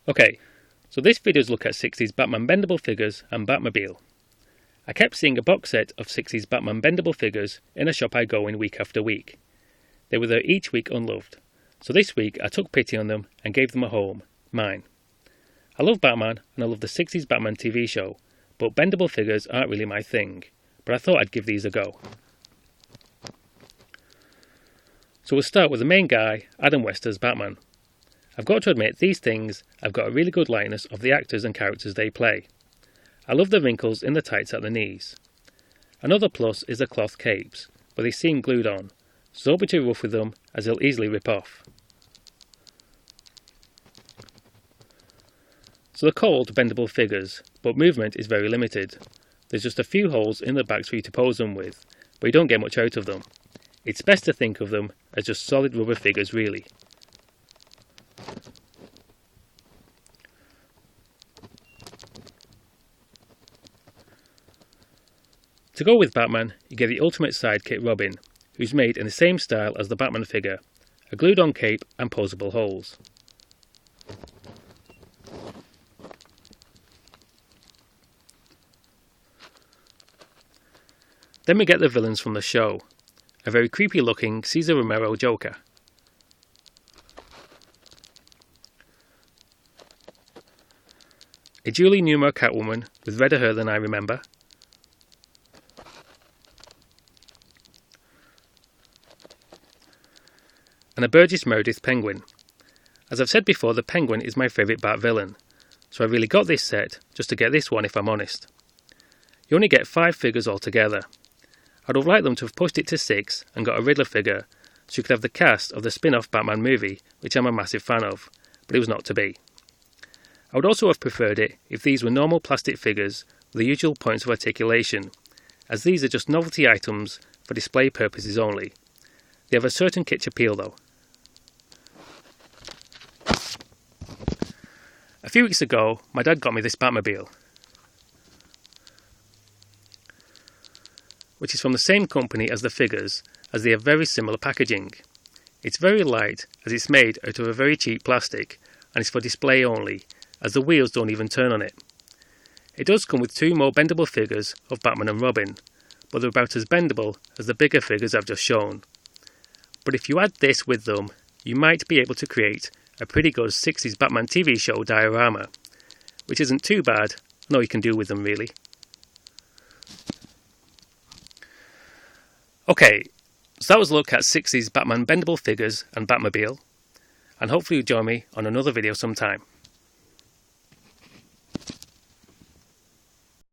Okay, so this video is a look at 60's Batman Bendable figures and Batmobile. I kept seeing a box set of 60's Batman Bendable figures in a shop I go in week after week. They were there each week unloved, so this week I took pity on them and gave them a home, mine. I love Batman and I love the 60's Batman TV show, but bendable figures aren't really my thing, but I thought I'd give these a go. So we'll start with the main guy, Adam Wester's Batman. I've got to admit, these things have got a really good likeness of the actors and characters they play. I love the wrinkles in the tights at the knees. Another plus is the cloth capes, but they seem glued on, so don't be too rough with them as they'll easily rip off. So they're called bendable figures, but movement is very limited. There's just a few holes in the backs for you to pose them with, but you don't get much out of them. It's best to think of them as just solid rubber figures really. To go with Batman, you get the ultimate sidekick Robin, who's made in the same style as the Batman figure, a glued-on cape and posable holes. Then we get the villains from the show, a very creepy looking Cesar Romero Joker. A Julie Newmar Catwoman with redder hair than I remember. And a Burgess Meredith Penguin. As I've said before, the Penguin is my favourite Bat villain, so I really got this set just to get this one if I'm honest. You only get 5 figures altogether. I'd have liked them to have pushed it to 6 and got a Riddler figure, so you could have the cast of the spin-off Batman movie, which I'm a massive fan of, but it was not to be. I would also have preferred it if these were normal plastic figures with the usual points of articulation, as these are just novelty items for display purposes only. They have a certain kitsch appeal though. A few weeks ago, my dad got me this Batmobile, which is from the same company as the figures, as they have very similar packaging. It's very light, as it's made out of a very cheap plastic, and it's for display only, as the wheels don't even turn on it. It does come with 2 more bendable figures of Batman and Robin, but they're about as bendable as the bigger figures I've just shown. But if you add this with them, you might be able to create a pretty good 60's Batman TV show diorama, which isn't too bad, and all you can do with them really. Okay, so that was a look at 60's Batman Bendable figures and Batmobile, and hopefully you'll join me on another video sometime.